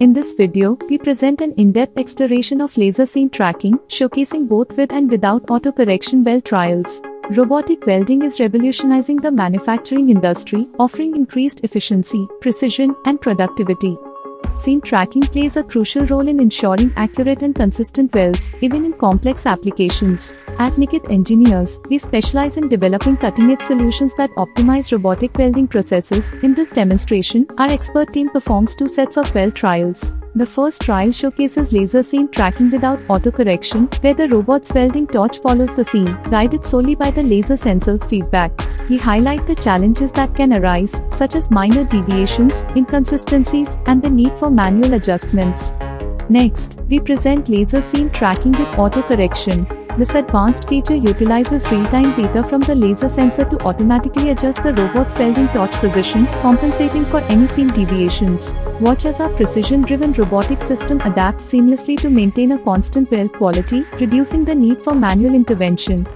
In this video, we present an in-depth exploration of laser seam tracking, showcasing both with and without auto correction weld trials. Robotic welding is revolutionizing the manufacturing industry, offering increased efficiency, precision, and productivity. Seam tracking plays a crucial role in ensuring accurate and consistent welds, even in complex applications. At Nikit Engineers, we specialize in developing cutting-edge solutions that optimize robotic welding processes. In this demonstration, our expert team performs two sets of weld trials. The first trial showcases laser seam tracking without auto correction, where the robot's welding torch follows the seam, guided solely by the laser sensor's feedback. We highlight the challenges that can arise, such as minor deviations, inconsistencies, and the need for manual adjustments. Next, we present laser seam tracking with auto correction. This advanced feature utilizes real-time data from the laser sensor to automatically adjust the robot's welding torch position, compensating for any seam deviations. Watch as our precision-driven robotic system adapts seamlessly to maintain a constant weld quality, reducing the need for manual intervention.